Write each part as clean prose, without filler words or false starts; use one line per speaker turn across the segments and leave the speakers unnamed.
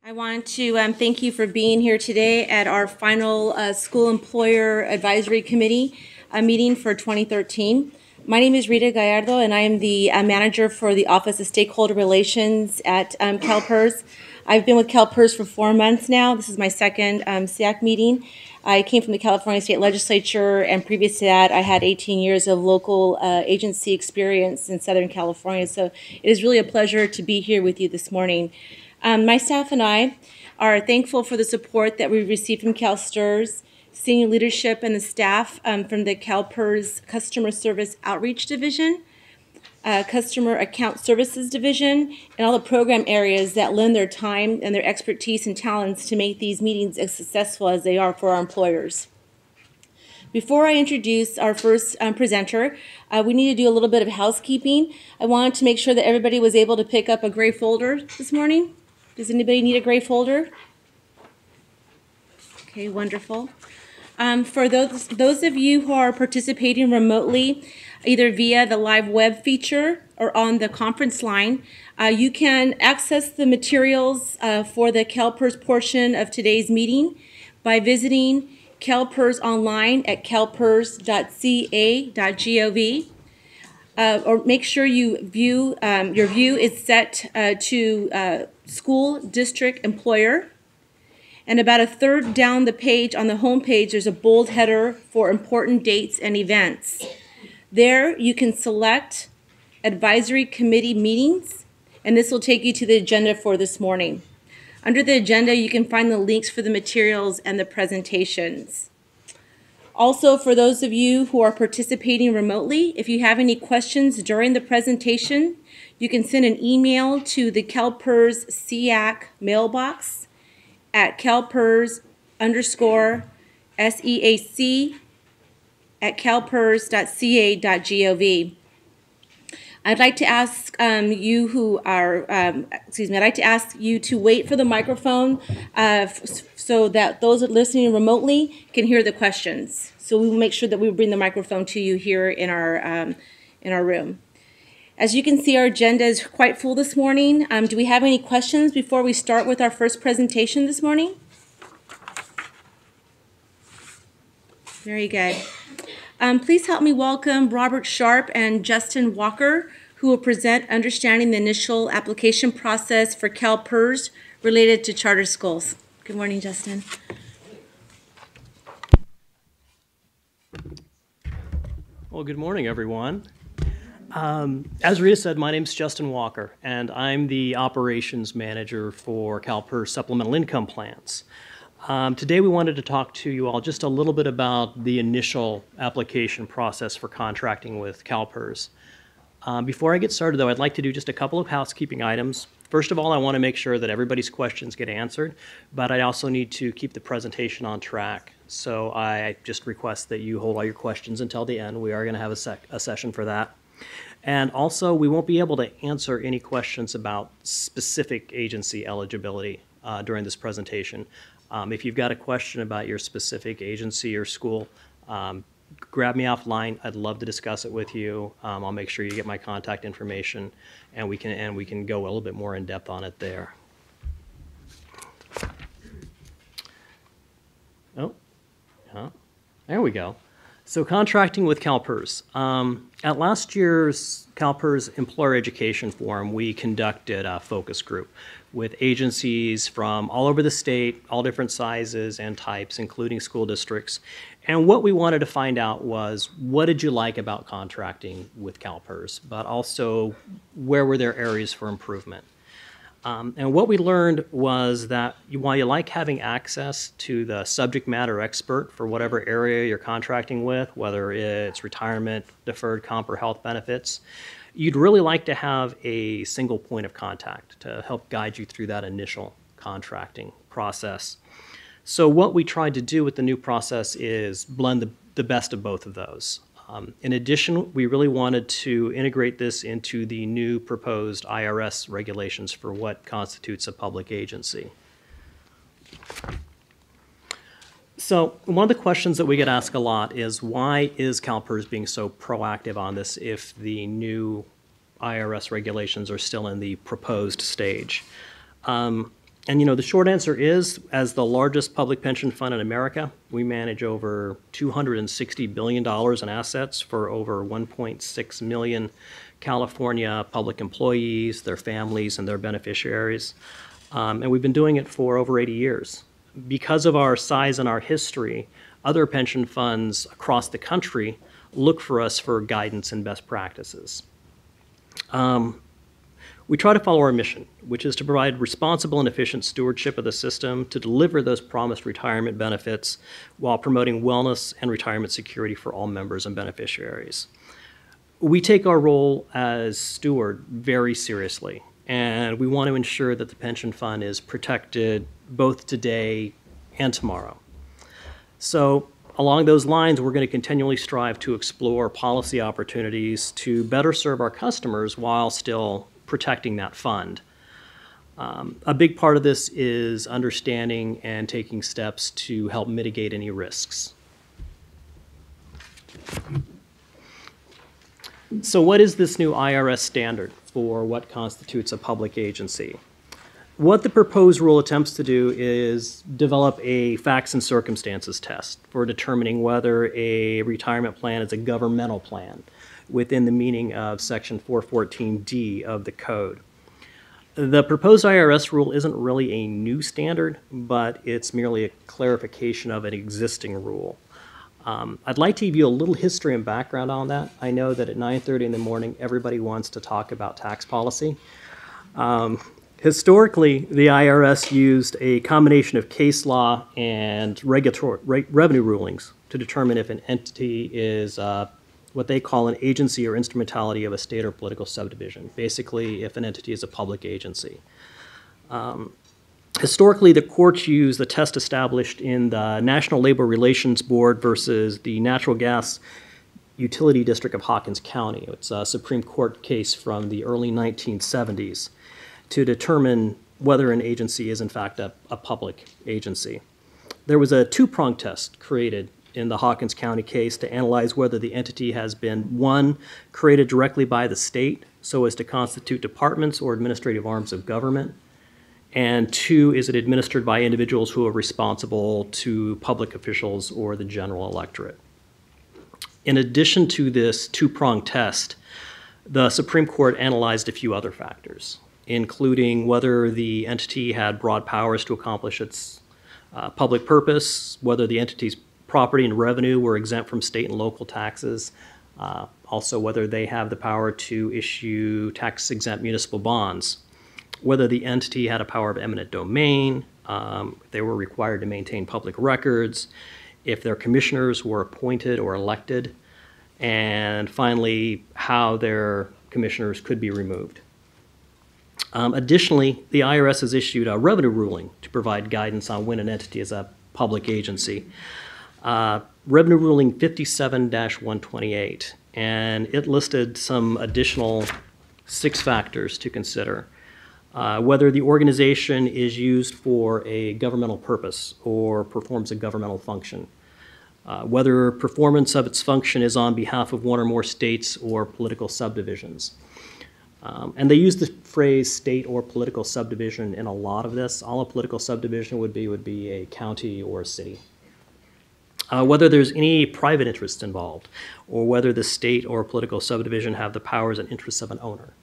I want to thank you for being here today at our final School Employer Advisory Committee meeting for 2013. My name is Rita Gallardo, and I am the manager for the Office of Stakeholder Relations at CalPERS. I've been with CalPERS for 4 months now. This is my second SEAC meeting. I came from the California State Legislature, and previous to that, I had 18 years of local agency experience in Southern California. So it is really a pleasure to be here with you this morning. My staff and I are thankful for the support that we've received from CalSTRS, senior leadership and the staff from the CalPERS Customer Service Outreach Division, Customer Account Services Division, and all the program areas that lend their time and their expertise and talents to make these meetings as successful as they are for our employers. Before I introduce our first presenter, we need to do a little bit of housekeeping. I wanted to make sure that everybody was able to pick up a gray folder this morning. Does anybody need a gray folder? Okay, wonderful. For those of you who are participating remotely, either via the live web feature or on the conference line, you can access the materials for the CalPERS portion of today's meeting by visiting CalPERS online at calpers.ca.gov. Or make sure your view is set to school district employer. And about a third down the page on the home page, there's a bold header for important dates and events. There you can select advisory committee meetings, and this will take you to the agenda for this morning. Under the agenda, you can find the links for the materials and the presentations. Also, for those of you who are participating remotely, if you have any questions during the presentation, you can send an email to the CalPERS SEAC mailbox at calpers_SEAC@calpers.ca.gov. I'd like to ask you to wait for the microphone so that those listening remotely can hear the questions. So we will make sure that we bring the microphone to you here in our room. As you can see, our agenda is quite full this morning. Do we have any questions before we start with our first presentation this morning? Very good. Please help me welcome Robert Sharp and Justin Walker, who will present Understanding the Initial Application Process for CalPERS related to charter schools. Good morning, Justin.
Well, good morning, everyone. As Rita said, my name is Justin Walker, and I'm the operations manager for CalPERS Supplemental Income Plans. Today we wanted to talk to you all just a little bit about the initial application process for contracting with CalPERS. Before I get started, though, I'd like to do just a couple of housekeeping items. First of all, I want to make sure that everybody's questions get answered, but I also need to keep the presentation on track. So I just request that you hold all your questions until the end. We are going to have a session for that. And also, we won't be able to answer any questions about specific agency eligibility during this presentation. If you've got a question about your specific agency or school, grab me offline. I'd love to discuss it with you. I'll make sure you get my contact information, and we can go a little bit more in depth on it there. There we go. So contracting with CalPERS. At last year's CalPERS Employer Education Forum, we conducted a focus group with agencies from all over the state, all different sizes and types, including school districts. And what we wanted to find out was, what did you like about contracting with CalPERS, but also where were there areas for improvement? And what we learned was that while you like having access to the subject matter expert for whatever area you're contracting with, whether it's retirement, deferred comp, or health benefits, you'd really like to have a single point of contact to help guide you through that initial contracting process. So what we tried to do with the new process is blend the best of both of those. In addition, we really wanted to integrate this into the new proposed IRS regulations for what constitutes a public agency. So one of the questions that we get asked a lot is, why is CalPERS being so proactive on this if the new IRS regulations are still in the proposed stage? And the short answer is, as the largest public pension fund in America, we manage over $260 billion in assets for over 1.6 million California public employees, their families, and their beneficiaries. And we've been doing it for over 80 years. Because of our size and our history, other pension funds across the country look for us for guidance and best practices. We try to follow our mission, which is to provide responsible and efficient stewardship of the system to deliver those promised retirement benefits while promoting wellness and retirement security for all members and beneficiaries. We take our role as steward very seriously, and we want to ensure that the pension fund is protected both today and tomorrow. So along those lines, we're going to continually strive to explore policy opportunities to better serve our customers while still protecting that fund. A big part of this is understanding and taking steps to help mitigate any risks. So what is this new IRS standard for what constitutes a public agency? What the proposed rule attempts to do is develop a facts and circumstances test for determining whether a retirement plan is a governmental plan within the meaning of Section 414D of the Code. The proposed IRS rule isn't really a new standard, but it's merely a clarification of an existing rule. I'd like to give you a little history and background on that. I know that at 9:30 in the morning, everybody wants to talk about tax policy. Historically, the IRS used a combination of case law and revenue rulings to determine if an entity is what they call an agency or instrumentality of a state or political subdivision. Basically, if an entity is a public agency. Historically, the courts used the test established in the National Labor Relations Board versus the Natural Gas Utility District of Hawkins County. It's a Supreme Court case from the early 1970s to determine whether an agency is in fact a public agency. There was a two-pronged test created in the Hawkins County case to analyze whether the entity has been, one, created directly by the state so as to constitute departments or administrative arms of government, and two, is it administered by individuals who are responsible to public officials or the general electorate. In addition to this two-pronged test, the Supreme Court analyzed a few other factors, including whether the entity had broad powers to accomplish its public purpose, whether the entity's property and revenue were exempt from state and local taxes, also whether they have the power to issue tax-exempt municipal bonds, whether the entity had a power of eminent domain, if they were required to maintain public records, if their commissioners were appointed or elected, and finally, how their commissioners could be removed. Additionally, the IRS has issued a revenue ruling to provide guidance on when an entity is a public agency. Revenue ruling 57-128, and it listed some additional 6 factors to consider. Whether the organization is used for a governmental purpose or performs a governmental function. Whether performance of its function is on behalf of one or more states or political subdivisions. And they use the phrase state or political subdivision in a lot of this. All a political subdivision would be a county or a city. Whether there's any private interests involved, or whether the state or political subdivision have the powers and interests of an owner.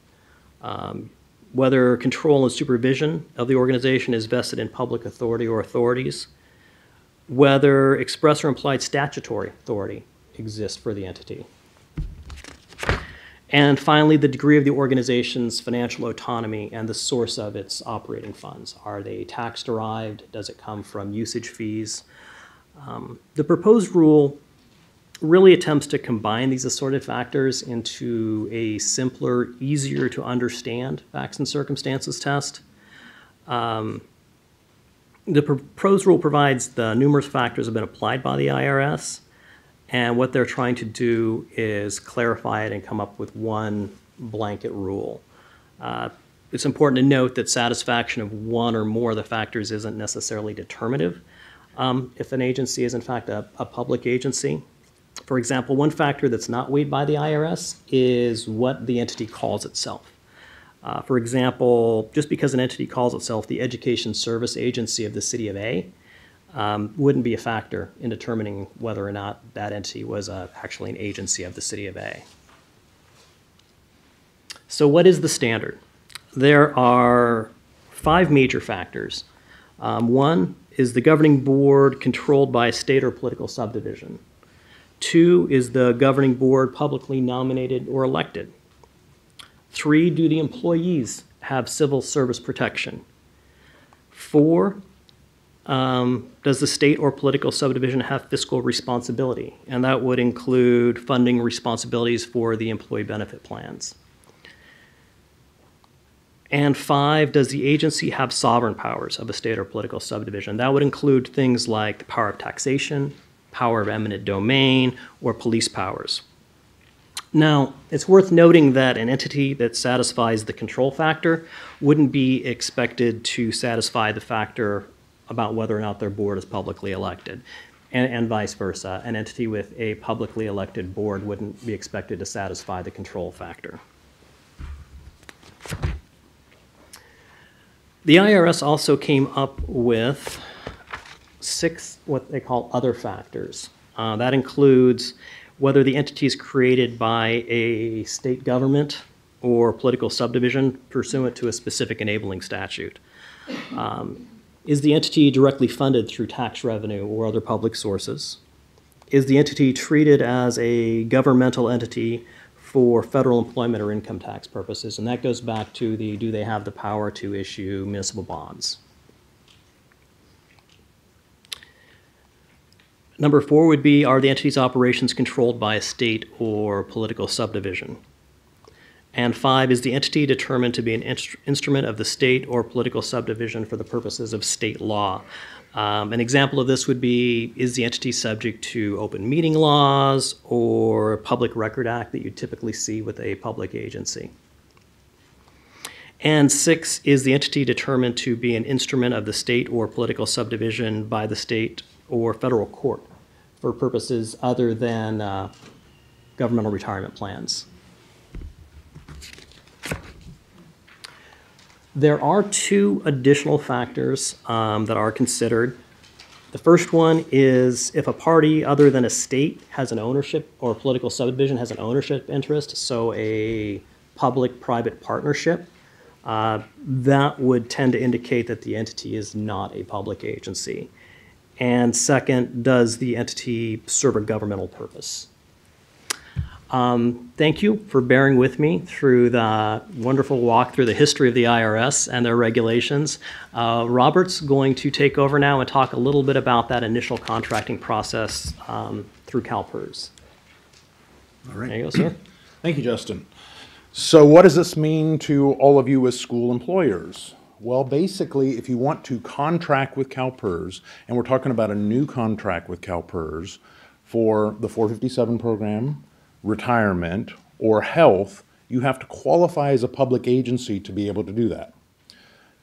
Whether control and supervision of the organization is vested in public authority or authorities. Whether express or implied statutory authority exists for the entity. And finally, the degree of the organization's financial autonomy and the source of its operating funds. Are they tax-derived? Does it come from usage fees? The proposed rule really attempts to combine these assorted factors into a simpler, easier to understand facts and circumstances test. The proposed rule provides the numerous factors have been applied by the IRS, and what they're trying to do is clarify it and come up with one blanket rule. It's important to note that satisfaction of one or more of the factors isn't necessarily determinative if an agency is in fact a public agency. For example, one factor that's not weighed by the IRS is what the entity calls itself. For example, just because an entity calls itself the Education Service Agency of the City of A, wouldn't be a factor in determining whether or not that entity was actually an agency of the City of A. So what is the standard? There are 5 major factors. One is the governing board controlled by a state or political subdivision. 2 is the governing board publicly nominated or elected. 3, do the employees have civil service protection? 4, does the state or political subdivision have fiscal responsibility? And that would include funding responsibilities for the employee benefit plans. And 5, does the agency have sovereign powers of a state or political subdivision? That would include things like the power of taxation, power of eminent domain, or police powers. Now, it's worth noting that an entity that satisfies the control factor wouldn't be expected to satisfy the factor about whether or not their board is publicly elected, and vice versa. An entity with a publicly elected board wouldn't be expected to satisfy the control factor. The IRS also came up with 6 what they call other factors. That includes whether the entity is created by a state government or political subdivision pursuant to a specific enabling statute. Is the entity directly funded through tax revenue or other public sources? Is the entity treated as a governmental entity for federal employment or income tax purposes? And that goes back to the, do they have the power to issue municipal bonds? Number 4 would be, are the entity's operations controlled by a state or political subdivision? And 5, is the entity determined to be an instrument of the state or political subdivision for the purposes of state law? An example of this would be, is the entity subject to open meeting laws or Public Record Act that you typically see with a public agency? And 6, is the entity determined to be an instrument of the state or political subdivision by the state or federal court for purposes other than governmental retirement plans? There are 2 additional factors that are considered. The first one is if a party other than a state has an ownership, or a political subdivision has an ownership interest, so a public-private partnership, that would tend to indicate that the entity is not a public agency. And second, does the entity serve a governmental purpose? Thank you for bearing with me through the wonderful walk through the history of the IRS and their regulations. Robert's going to take over now and talk a little bit about that initial contracting process through CalPERS.
All right.
There you go, sir.
Thank you, Justin. So what does this mean to all of you as school employers? Well, basically, if you want to contract with CalPERS, and we're talking about a new contract with CalPERS for the 457 program, retirement, or health, you have to qualify as a public agency to be able to do that.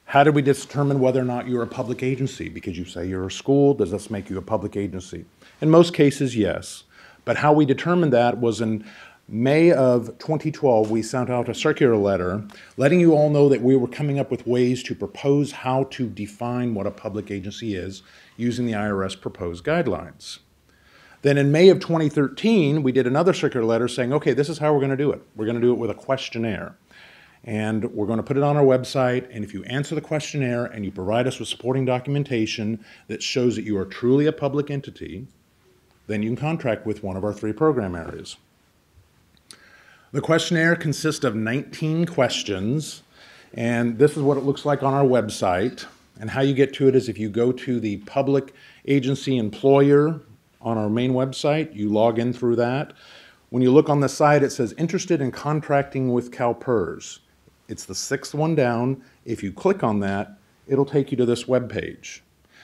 How do we determine whether or not you're a public agency? Because you say you're a school, does this make you a public agency? In most cases, yes. But how we determined that was in May of 2012, we sent out a circular letter letting you all know that we were coming up with ways to propose how to define what a public agency is using the IRS proposed guidelines. Then in May of 2013, we did another circular letter saying, okay, this is how we're going to do it. We're going to do it with a questionnaire. And we're going to put it on our website, and if you answer the questionnaire and you provide us with supporting documentation that shows that you are truly a public entity, then you can contract with one of our 3 program areas. The questionnaire consists of 19 questions, and this is what it looks like on our website. And how you get to it is if you go to the public agency employer on our main website, you log in through that. When you look on the side, it says interested in contracting with CalPERS. It's the 6th one down. If you click on that, it'll take you to this web page.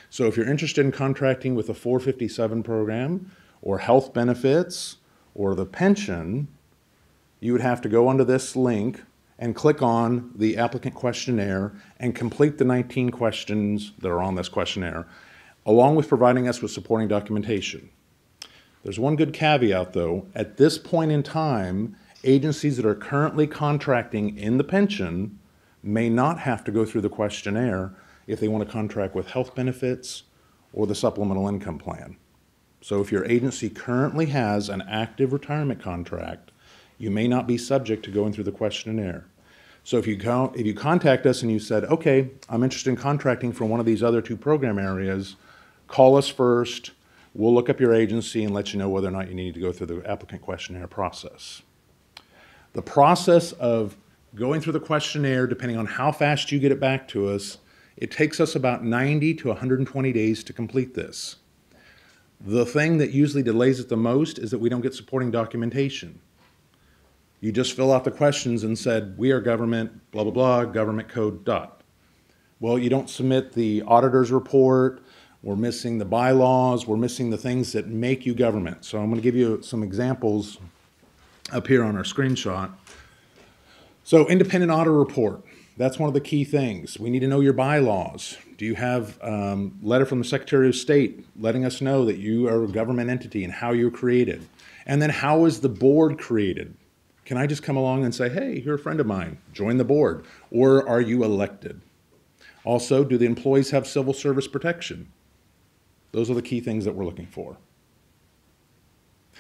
So if you're interested in contracting with the 457 program or health benefits or the pension, you would have to go onto this link and click on the applicant questionnaire and complete the 19 questions that are on this questionnaire, along with providing us with supporting documentation. There's one good caveat though. At this point in time, agencies that are currently contracting in the pension may not have to go through the questionnaire if they want to contract with health benefits or the supplemental income plan. So if your agency currently has an active retirement contract, you may not be subject to going through the questionnaire. So if you contact us and you said, okay, I'm interested in contracting for one of these other two program areas, call us first. We'll look up your agency and let you know whether or not you need to go through the applicant questionnaire process. The process of going through the questionnaire, depending on how fast you get it back to us, it takes us about 90 to 120 days to complete this. The thing that usually delays it the most is that we don't get supporting documentation. You just fill out the questions and said, we are government, blah, blah, blah, government code, dot. Well, you don't submit the auditor's report. We're missing the bylaws. We're missing the things that make you government. So I'm going to give you some examples up here on our screenshot. So independent audit report. That's one of the key things. We need to know your bylaws. Do you have a letter from the Secretary of State letting us know that you are a government entity and how you're created? And then how is the board created? Can I just come along and say, hey, you're a friend of mine, join the board? Or are you elected? Also, do the employees have civil service protection? Those are the key things that we're looking for.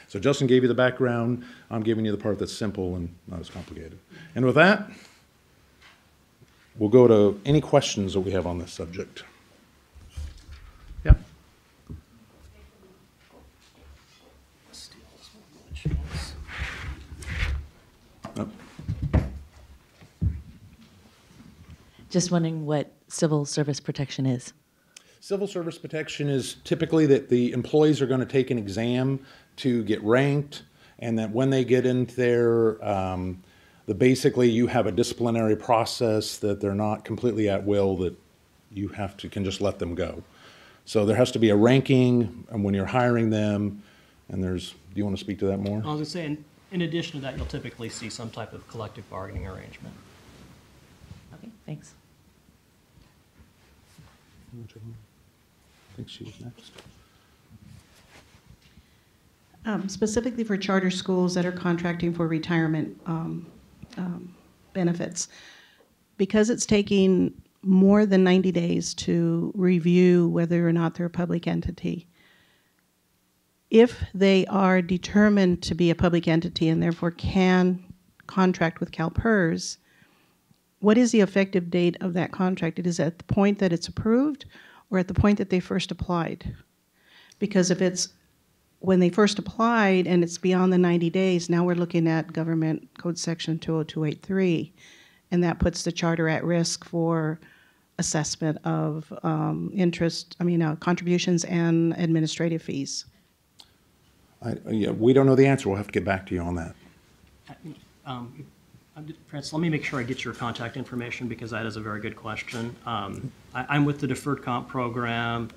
So Justin gave you the background. I'm giving you the part that's simple and not as complicated. And with that, we'll go to any questions that we have on this subject. Yeah. Oh.
Just wondering what civil service protection is.
Civil service protection is typically that the employees are going to take an exam to get ranked, and that when they get in there, basically you have a disciplinary process that they're not completely at will, that you can just let them go. So there has to be a ranking when you're hiring them, and do you want to speak to that more?
I was going to say, in addition to that, you'll typically see some type of collective bargaining arrangement.
Okay, thanks.
I think she was next.
Specifically for charter schools that are contracting for retirement benefits, because it's taking more than 90 days to review whether or not they're a public entity. If they are determined to be a public entity and therefore can contract with CalPERS, what is the effective date of that contract? It is at the point that it's approved or at the point that they first applied? Because if it's when they first applied and it's beyond the 90 days, now we're looking at Government Code Section 20283, and that puts the charter at risk for assessment of contributions and administrative fees.
Yeah, we don't know the answer. We'll have to get back to you on that.
Francis, let me make sure I get your contact information, because that is a very good question. I'm with the Deferred Comp Program.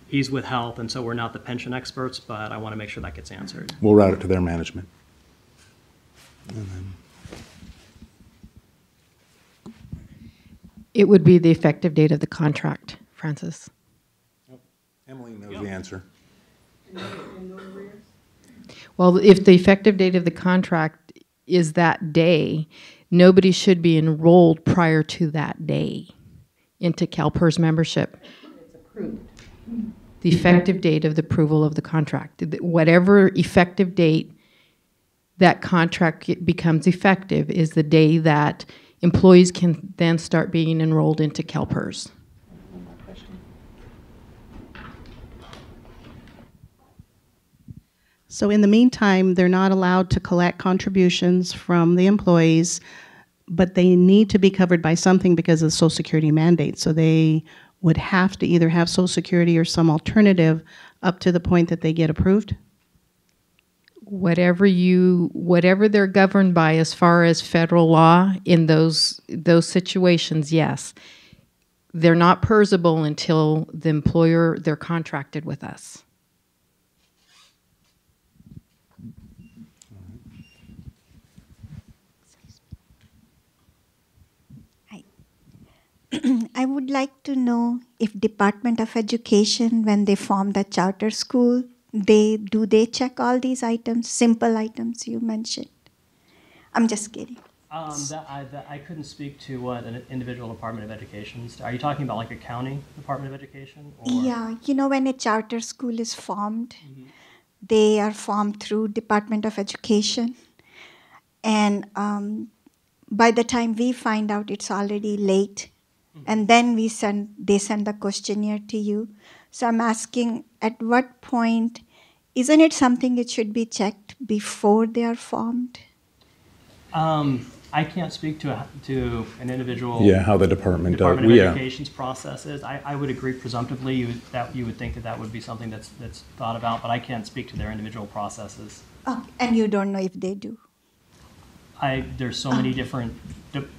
He's with Health, and so we're not the pension experts, but I want to make sure that gets answered.
We'll route it to their management.
It would be the effective date of the contract, Francis.
Oh, Emily knows the answer.
Well, if the effective date of the contract is that day, nobody should be enrolled prior to that day into CalPERS membership. It's approved. The effective date of the approval of the contract. Whatever effective date that contract becomes effective is the day that employees can then start being enrolled into CalPERS.
So in the meantime, they're not allowed to collect contributions from the employees, but they need to be covered by something because of the Social Security mandate. So they would have to either have Social Security or some alternative up to the point that they get approved?
Whatever they're governed by as far as federal law in those situations, yes. They're not PERSable until the employer, they're contracted with us.
I would like to know if Department of Education, when they form the charter school, do they check all these items, simple items you mentioned? I'm just kidding.
I couldn't speak to what an individual Department of Education. Are you talking about like a county Department of Education? Or?
Yeah, you know, when a charter school is formed, they are formed through Department of Education. And by the time we find out, it's already late. And then they send the questionnaire to you. So I'm asking, at what point, isn't it something it should be checked before they are formed?
I can't speak to an individual.
Yeah, how the department does.
Department of
Yeah.
Education's process is. I would agree presumptively you would think that would be something that's thought about, but I can't speak to their individual processes.
Oh, and you don't know if they do?
There's so many different,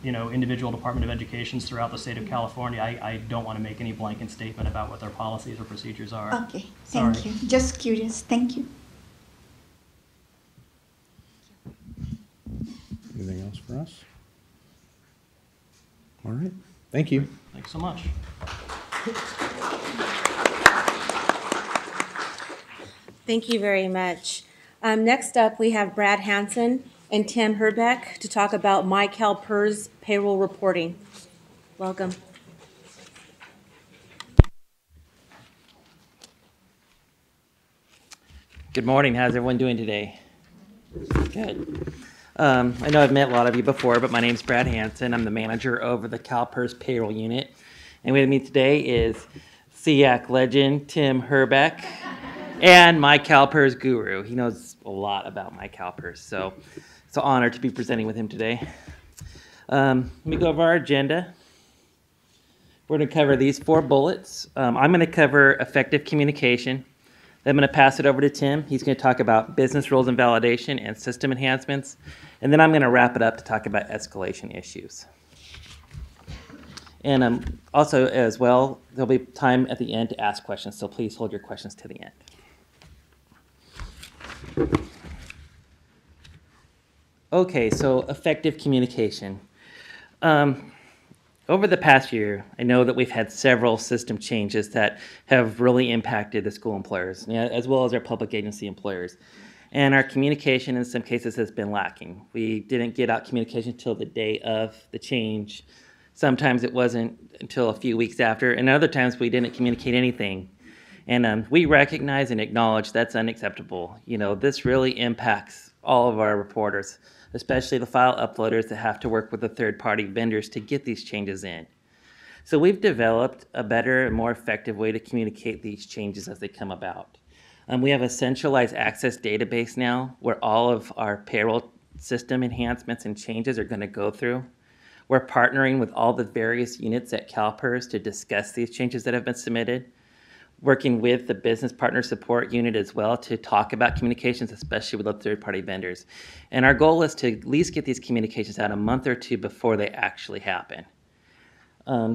individual Department of Educations throughout the state of California. I don't want to make any blanket statement about what their policies or procedures are.
Okay, thank you. Just curious. Thank you.
Anything else for us? All right. Thank you.
Thanks so much.
Thank you very much. Next up, we have Brad Hansen and Tim Herbeck to talk about CalPERS payroll reporting. Welcome.
Good morning. How's everyone doing today? Good. I know I've met a lot of you before, but my name's Brad Hansen. I'm the manager over the CalPERS payroll unit. And with me today is SEAC legend Tim Herbeck and my CalPERS guru. He knows a lot about my CalPERS, so it's an honor to be presenting with him today. Let me go over our agenda. We're going to cover these 4 bullets. I'm going to cover effective communication. Then I'm going to pass it over to Tim. He's going to talk about business rules and validation and system enhancements. And then I'm going to wrap it up to talk about escalation issues. And also, as well, there'll be time at the end to ask questions, so please hold your questions to the end. Okay, so effective communication. Over the past year, I know that we've had several system changes that have really impacted the school employers, as well as our public agency employers. And our communication in some cases has been lacking. We didn't get out communication until the day of the change. Sometimes it wasn't until a few weeks after, and other times we didn't communicate anything. And we recognize and acknowledge that's unacceptable. This really impacts all of our reporters, especially the file uploaders that have to work with the third-party vendors to get these changes in. So we've developed a better and more effective way to communicate these changes as they come about. We have a centralized access database now where all of our payroll system enhancements and changes are going to go through. We're partnering with all the various units at CalPERS to discuss these changes that have been submitted, working with the business partner support unit as well to talk about communications, especially with the third-party vendors. And our goal is to at least get these communications out a month or 2 before they actually happen.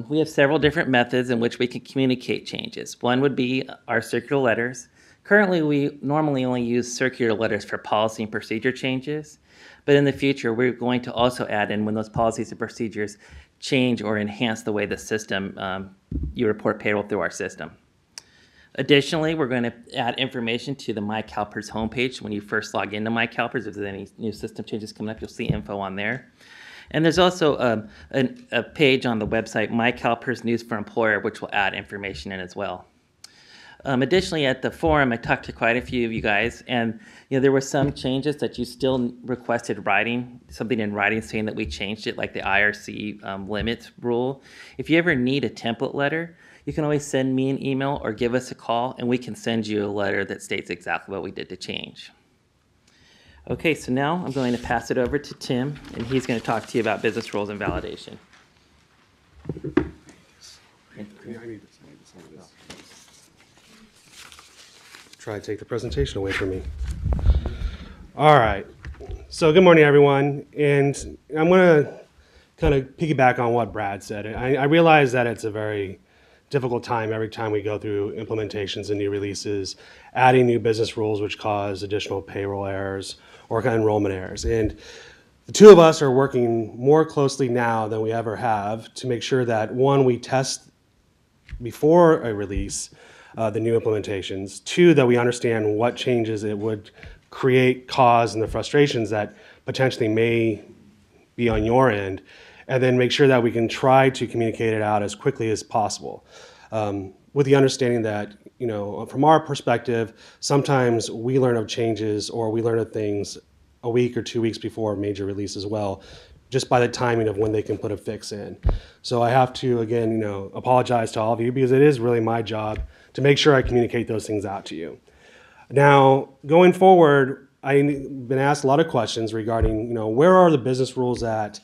We have several different methods in which we can communicate changes. One would be our circular letters. Currently, we normally only use circular letters for policy and procedure changes, but in the future, we're going to also add in when those policies and procedures change or enhance the way the system, you report payroll through our system. Additionally, we're going to add information to the CalPERS homepage. When you first log into CalPERS, if there's any new system changes coming up, you'll see info on there. And there's also a page on the website, CalPERS News for Employer, which will add information in as well. Additionally, at the forum, I talked to quite a few of you guys, and there were some changes that you still requested something in writing saying that we changed it, like the IRC limits rule. If you ever need a template letter, you can always send me an email or give us a call, and we can send you a letter that states exactly what we did to change. Okay, so now I'm going to pass it over to Tim, and he's going to talk to you about business rules and validation.
Try to take the presentation away from me. All right. So good morning, everyone. And I'm going to kind of piggyback on what Brad said. I realize that it's a very difficult time every time we go through implementations and new releases, adding new business rules which cause additional payroll errors or enrollment errors. And the two of us are working more closely now than we ever have to make sure that, one, we test before a release the new implementations, 2, that we understand what changes it would cause and the frustrations that potentially may be on your end, and then make sure that we can try to communicate it out as quickly as possible. With the understanding that, you know, from our perspective, sometimes we learn of changes or we learn of things a week or 2 weeks before a major release as well, just by the timing of when they can put a fix in. So I have to, again, you know, apologize to all of you because it is really my job to make sure I communicate those things out to you. Now, going forward, I've been asked a lot of questions regarding, you know, where are the business rules that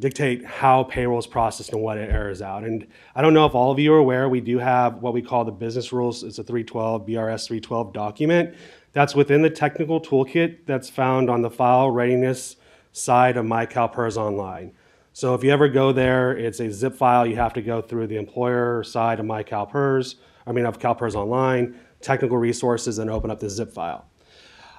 dictate how payroll is processed and what it errors out. And I don't know if all of you are aware, we do have what we call the business rules. It's a 312, BRS 312 document that's within the technical toolkit that's found on the file readiness side of My CalPERS Online. So if you ever go there, it's a zip file. You have to go through the employer side of of CalPERS Online, technical resources, and open up the zip file.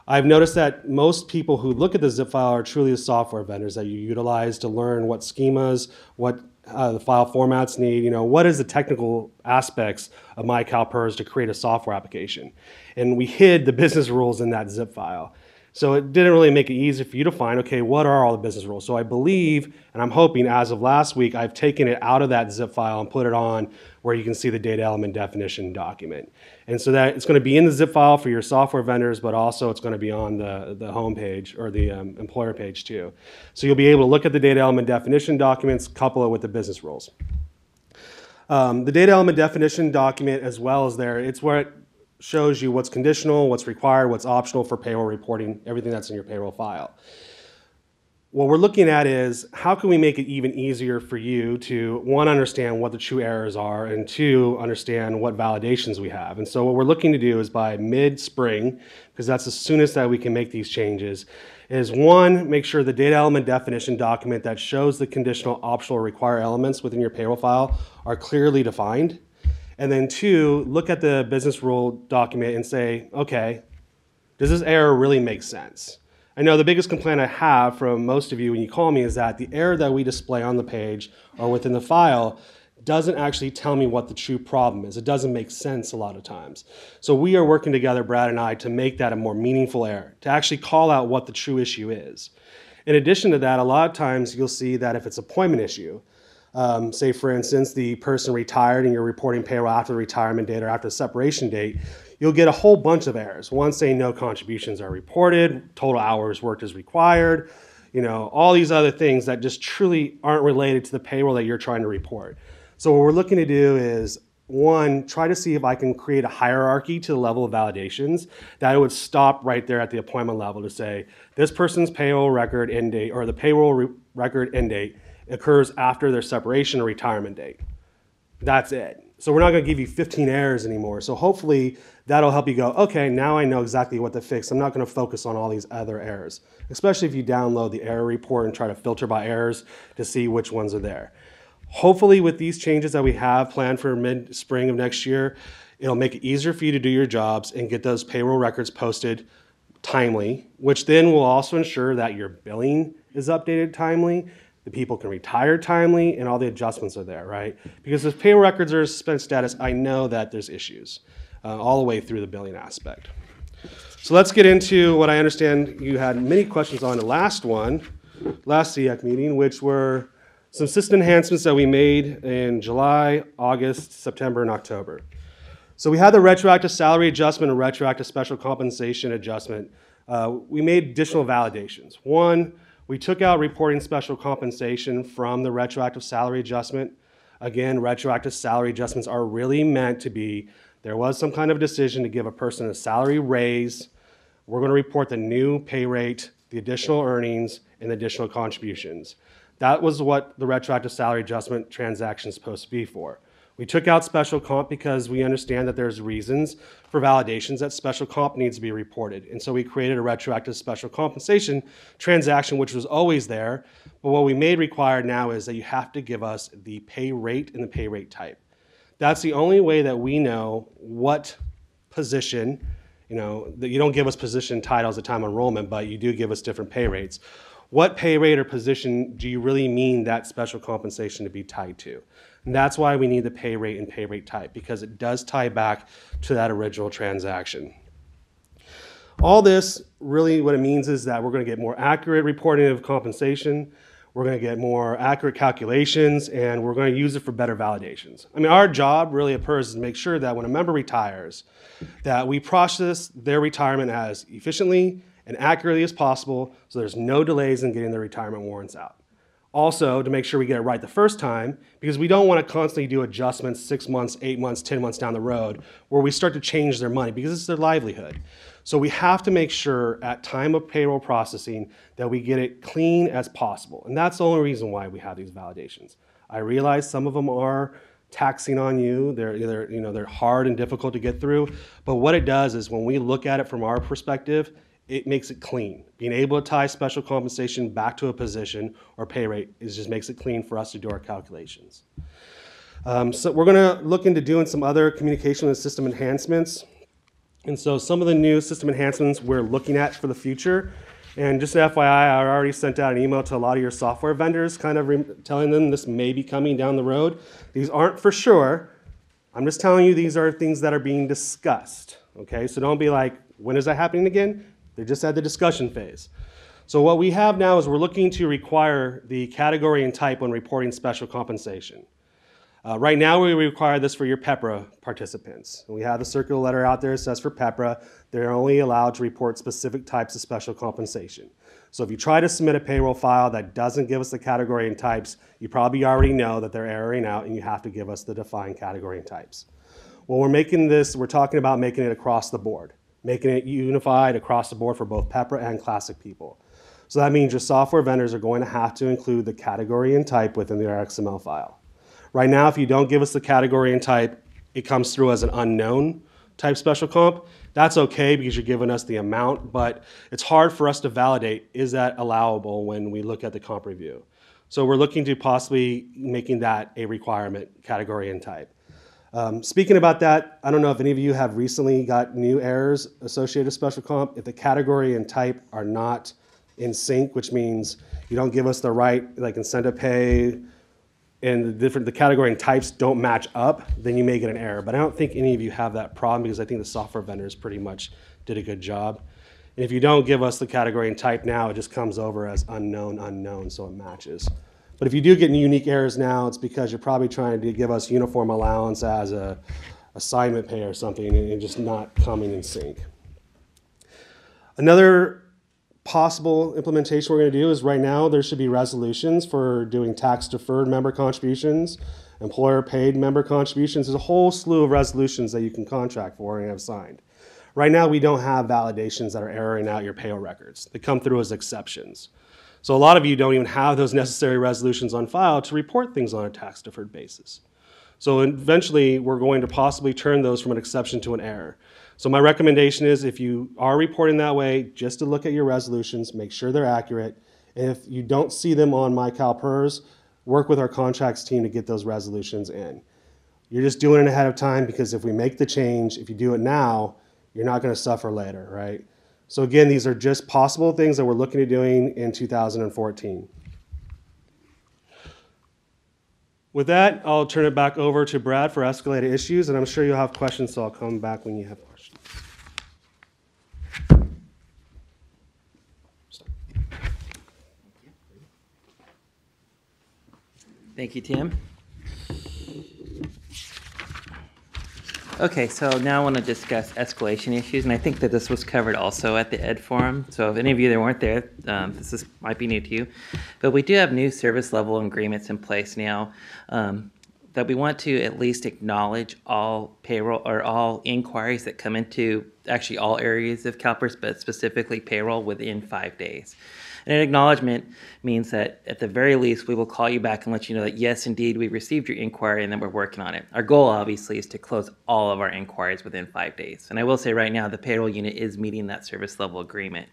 I've noticed that most people who look at the zip file are truly the software vendors that you utilize to learn what schemas, what the file formats need, you know, what is the technical aspects of My CalPERS to create a software application. And we hid the business rules in that zip file. So it didn't really make it easy for you to find, okay, what are all the business rules? So I believe, and I'm hoping as of last week, I've taken it out of that zip file and put it on where you can see the data element definition document. And so that it's going to be in the zip file for your software vendors, but also it's going to be on the home page or the employer page too. So you'll be able to look at the data element definition documents, couple it with the business rules. The data element definition document as well as there, it's where it shows you what's conditional, what's required, what's optional for payroll reporting, everything that's in your payroll file. What we're looking at is how can we make it even easier for you to, one, understand what the true errors are, and two, understand what validations we have. And so what we're looking to do is by mid-spring, because that's the soonest that we can make these changes, is one, make sure the data element definition document that shows the conditional, optional, or required elements within your payroll file are clearly defined. And then two, look at the business rule document and say, okay, does this error really make sense? I know the biggest complaint I have from most of you when you call me is that the error that we display on the page or within the file doesn't actually tell me what the true problem is. It doesn't make sense a lot of times. So we are working together, Brad and I, to make that a more meaningful error, to actually call out what the true issue is. In addition to that, a lot of times you'll see that if it's an appointment issue, say for instance, the person retired and you're reporting payroll after the retirement date or after the separation date, you'll get a whole bunch of errors. One saying no contributions are reported, total hours worked is required, you know, all these other things that just truly aren't related to the payroll that you're trying to report. So what we're looking to do is, one, try to see if I can create a hierarchy to the level of validations that it would stop right there at the appointment level to say, this person's payroll record end date or the payroll record end date occurs after their separation or retirement date. That's it. So we're not going to give you 15 errors anymore. So hopefully that'll help you go, okay, now I know exactly what to fix. I'm not going to focus on all these other errors, especially if you download the error report and try to filter by errors to see which ones are there. Hopefully with these changes that we have planned for mid-spring of next year, it'll make it easier for you to do your jobs and get those payroll records posted timely, which then will also ensure that your billing is updated timely, the people can retire timely, and all the adjustments are there, right? Because if payroll records are in suspense status, I know that there's issues all the way through the billing aspect. So let's get into what I understand you had many questions on the last CEAC meeting, which were some system enhancements that we made in July, August, September, and October. So we had the retroactive salary adjustment and retroactive special compensation adjustment. We made additional validations. One, we took out reporting special compensation from the retroactive salary adjustment. Again, retroactive salary adjustments are really meant to be, there was some kind of decision to give a person a salary raise. We're going to report the new pay rate, the additional earnings, and the additional contributions. That was what the retroactive salary adjustment transaction is supposed to be for. We took out special comp because we understand that there's reasons for validations that special comp needs to be reported. And so we created a retroactive special compensation transaction, which was always there. But what we made required now is that you have to give us the pay rate and the pay rate type. That's the only way that we know what position, you know, that you don't give us position titles at time of enrollment, but you do give us different pay rates. What pay rate or position do you really mean that special compensation to be tied to? And that's why we need the pay rate and pay rate type, because it does tie back to that original transaction. All this, really what it means is that we're going to get more accurate reporting of compensation, we're going to get more accurate calculations, and we're going to use it for better validations. I mean, our job really at PERS is to make sure that when a member retires, that we process their retirement as efficiently and accurately as possible so there's no delays in getting their retirement warrants out. Also, to make sure we get it right the first time, because we don't want to constantly do adjustments 6 months, 8 months, 10 months down the road where we start to change their money because it's their livelihood. So we have to make sure at time of payroll processing that we get it clean as possible. And that's the only reason why we have these validations. I realize some of them are taxing on you. They're hard and difficult to get through. But what it does is when we look at it from our perspective, it makes it clean. Being able to tie special compensation back to a position or pay rate just makes it clean for us to do our calculations. So we're going to look into doing some other communication and system enhancements. And so some of the new system enhancements we're looking at for the future, and just FYI, I already sent out an email to a lot of your software vendors kind of telling them this may be coming down the road. These aren't for sure. I'm just telling you these are things that are being discussed. Okay, so don't be like, when is that happening again? They're just at the discussion phase. So what we have now is we're looking to require the category and type when reporting special compensation. Right now, we require this for your PEPRA participants. We have the circular letter out there that says for PEPRA, they're only allowed to report specific types of special compensation. So if you try to submit a payroll file that doesn't give us the category and types, you probably already know that they're erroring out and you have to give us the defined category and types. Well, we're talking about making it across the board, making it unified across the board for both PEPRA and classic people. So that means your software vendors are going to have to include the category and type within their XML file. Right now, if you don't give us the category and type, it comes through as an unknown type special comp. That's okay because you're giving us the amount, but it's hard for us to validate, is that allowable when we look at the comp review? So we're looking to possibly making that a requirement, category and type. Speaking about that, I don't know if any of you have recently got new errors associated with special comp. If the category and type are not in sync, which means you don't give us the right like incentive pay, and the category and types don't match up, then you may get an error. But I don't think any of you have that problem because I think the software vendors pretty much did a good job. And if you don't give us the category and type now, it just comes over as unknown, so it matches. But if you do get unique errors now, it's because you're probably trying to give us uniform allowance as a assignment pay or something and just not coming in sync. Another possible implementation we're going to do is right now there should be resolutions for doing tax deferred member contributions, employer paid member contributions. There's a whole slew of resolutions that you can contract for and have signed. Right now we don't have validations that are erroring out your payroll records. They come through as exceptions. So a lot of you don't even have those necessary resolutions on file to report things on a tax deferred basis. So eventually we're going to possibly turn those from an exception to an error. So my recommendation is if you are reporting that way, just to look at your resolutions, make sure they're accurate. And if you don't see them on my CalPERS, work with our contracts team to get those resolutions in. You're just doing it ahead of time because if we make the change, if you do it now, you're not going to suffer later, right? So again, these are just possible things that we're looking at doing in 2014. With that, I'll turn it back over to Brad for escalated issues, and I'm sure you'll have questions, so I'll come back when you have questions.
Thank you, Tim. Okay, so now I want to discuss escalation issues, and I think that this was covered also at the Ed Forum. So if any of you that weren't there, might be new to you. But we do have new service level agreements in place now that we want to at least acknowledge all payroll or all inquiries that come into actually all areas of CalPERS, but specifically payroll within 5 days. And an acknowledgement means that at the very least, we will call you back and let you know that yes, indeed, we received your inquiry and that we're working on it. Our goal, obviously, is to close all of our inquiries within 5 days. And I will say right now, the payroll unit is meeting that service level agreement.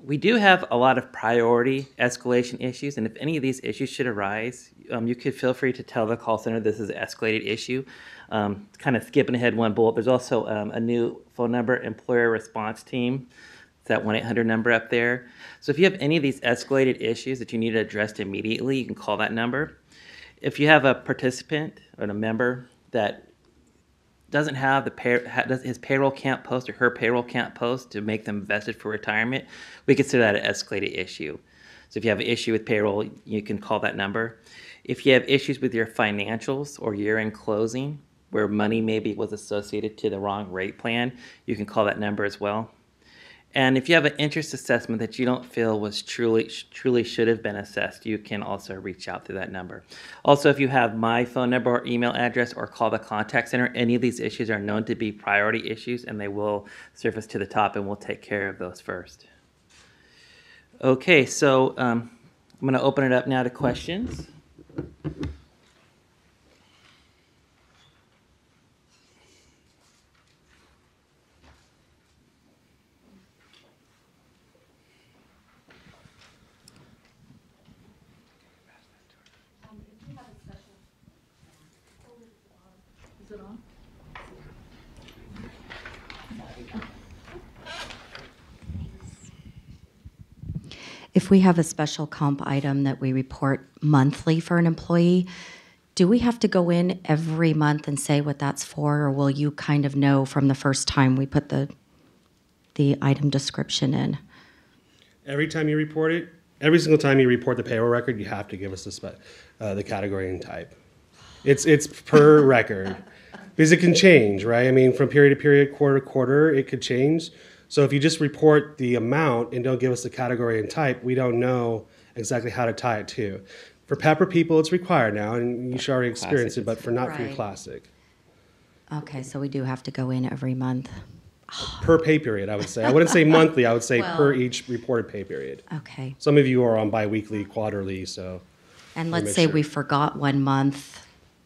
We do have a lot of priority escalation issues, and if any of these issues should arise, you could feel free to tell the call center this is an escalated issue. Kind of skipping ahead one bullet, there's also a new phone number, employer response team. That 1-800 number up there. So if you have any of these escalated issues that you need addressed immediately, you can call that number. If you have a participant or a member that doesn't have his payroll can't post or her payroll can't post to make them vested for retirement, we consider that an escalated issue. So if you have an issue with payroll, you can call that number. If you have issues with your financials or year-end closing, where money maybe was associated to the wrong rate plan, you can call that number as well. And if you have an interest assessment that you don't feel was truly should have been assessed, you can also reach out to that number. Also, if you have my phone number or email address or call the contact center, any of these issues are known to be priority issues and they will surface to the top and we'll take care of those first. Okay, so I'm going to open it up now to questions.
If we have a special comp item that we report monthly for an employee, do we have to go in every month and say what that's for, or will you kind of know from the first time we put the item description in?
Every time you report it, every single time you report the payroll record, you have to give us the category and type. It's per record because it can change, right? I mean, from period to period, quarter to quarter, it could change. So if you just report the amount and don't give us the category and type, we don't know exactly how to tie it to. For Pepper people, it's required now, and you should already experience it, but for not for your
Right.
Classic.
Okay, so we do have to go in every month.
Per pay period, I would say. I wouldn't say monthly, I would say
Well-
per each reported pay period.
Okay.
Some of you are on biweekly, quarterly, so.
And
Wanna
let's
make
say
sure.
we forgot one month,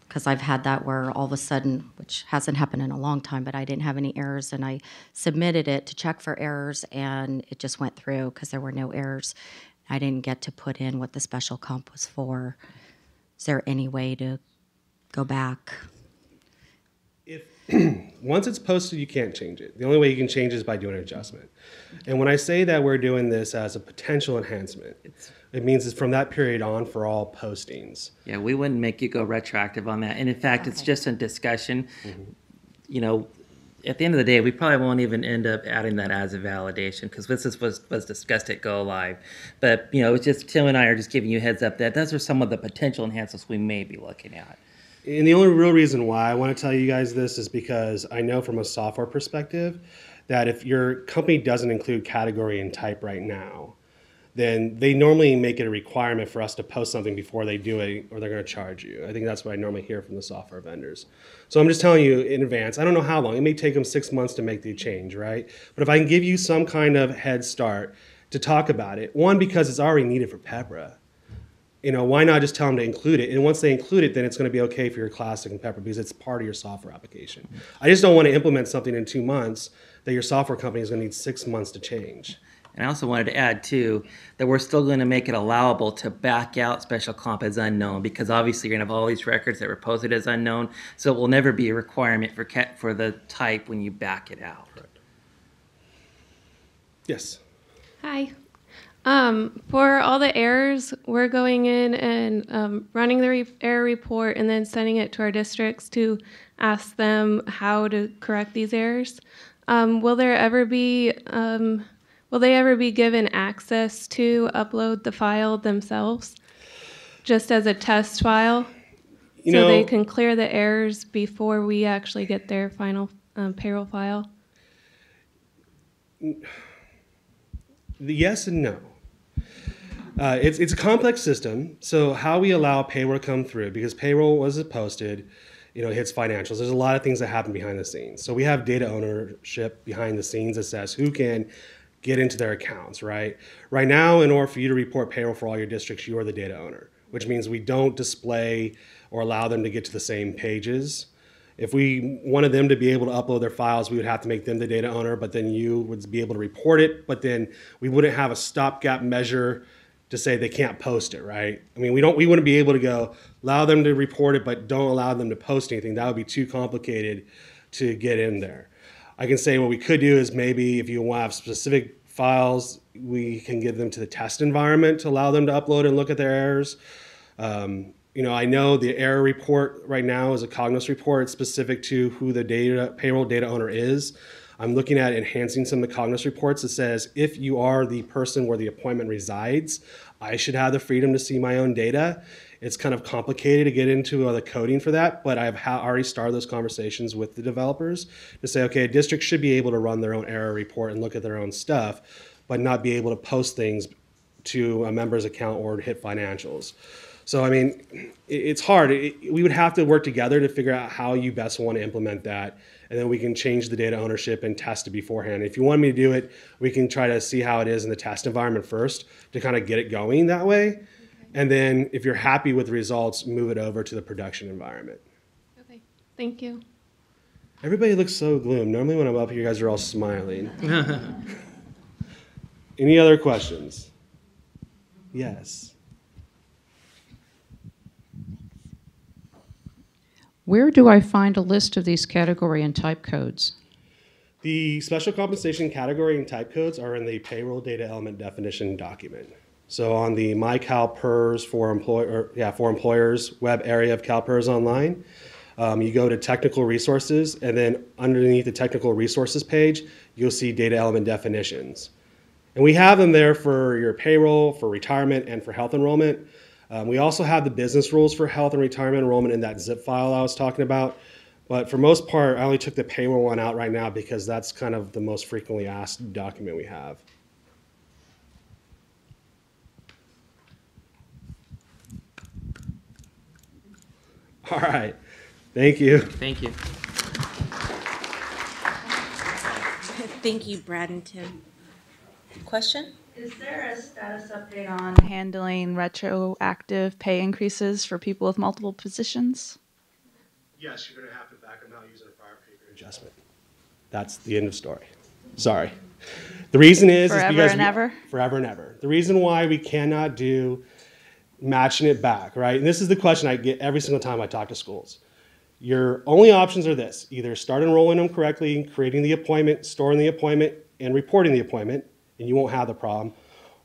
because I've had that where all of a sudden, which hasn't happened in a long time, but I didn't have any errors, and I submitted it to check for errors, and it just went through because there were no errors. I didn't get to put in what the special comp was for. Is there any way to go back?
Once it's posted, you can't change it. The only way you can change it is by doing an adjustment. And when I say that we're doing this as a potential enhancement, it means it's from that period on for all postings.
Yeah, we wouldn't make you go retroactive on that. And in fact, it's just a discussion. You know, at the end of the day, we probably won't even end up adding that as a validation because this was discussed at Go Live. But, you know, it's just Tim and I are just giving you a heads up that those are some of the potential enhancements we may be looking at.
And the only real reason why I want to tell you guys this is because I know from a software perspective that if your company doesn't include category and type right now, then they normally make it a requirement for us to post something before they do it or they're going to charge you. I think that's what I normally hear from the software vendors. So I'm just telling you in advance, I don't know how long. It may take them 6 months to make the change, right? But if I can give you some kind of head start to talk about it, one, because it's already needed for PEPRA. You know, why not just tell them to include it? And once they include it, then it's going to be okay for your Classic and Pepper because it's part of your software application. I just don't want to implement something in 2 months that your software company is going to need 6 months to change.
And I also wanted to add, too, that we're still going to make it allowable to back out special comp as unknown because obviously you're going to have all these records that were posted as unknown, so it will never be a requirement for the type when you back it out.
Correct. Yes.
Hi. For all the errors, we're going in and running the error report and then sending it to our districts to ask them how to correct these errors. Will they ever be given access to upload the file themselves, just as a test file, so they can clear the errors before we actually get their final payroll file?
Yes and no. It's a complex system. So how we allow payroll to come through, because payroll was posted, you know, hits financials. There's a lot of things that happen behind the scenes. So we have data ownership behind the scenes that says who can get into their accounts, right? Right now, in order for you to report payroll for all your districts, you are the data owner, which means we don't display or allow them to get to the same pages. If we wanted them to be able to upload their files, we would have to make them the data owner, but then you would be able to report it, but then we wouldn't have a stopgap measure to say they can't post it, right? I mean, we wouldn't be able to go allow them to report it, but don't allow them to post anything. That would be too complicated to get in there. I can say what we could do is maybe if you want to have specific files, we can give them to the test environment to allow them to upload and look at their errors. You I know the error report right now is a Cognos report specific to who the payroll data owner is. I'm looking at enhancing some of the Cognos reports that says if you are the person where the appointment resides, I should have the freedom to see my own data. It's kind of complicated to get into the coding for that, but I've already started those conversations with the developers to say, okay, a district should be able to run their own error report and look at their own stuff, but not be able to post things to a member's account or to hit financials. So, I mean, it's hard. We would have to work together to figure out how you best want to implement that, and then we can change the data ownership and test it beforehand. If you want me to do it, we can try to see how it is in the test environment first to kind of get it going that way. And then if you're happy with the results, move it over to the production environment.
Okay, thank you.
Everybody looks so gloom. Normally when I'm up here, you guys are all smiling. Any other questions? Yes.
Where do I find a list of these category and type codes?
The special compensation category and type codes are in the payroll data element definition document. So on the My CalPERS for employers web area of CalPERS online, you go to technical resources, and then underneath the technical resources page, you'll see data element definitions. And we have them there for your payroll, for retirement, and for health enrollment. We also have the business rules for health and retirement enrollment in that zip file I was talking about. But for most part, I only took the payroll one out right now because that's kind of the most frequently asked document we have. All right. Thank you.
Thank you.
Thank you, Brad and Tim. Question?
Is there a status update on handling retroactive pay increases for people with multiple positions?
Yes, you're going to have to back them out using a prior pay period adjustment. That's the end of story. Sorry. The reason is
Forever
because
and ever?
Forever and ever. The reason why we cannot do matching it back, right? And this is the question I get every single time I talk to schools. Your only options are this: either start enrolling them correctly, creating the appointment, storing the appointment, and reporting the appointment, and you won't have the problem.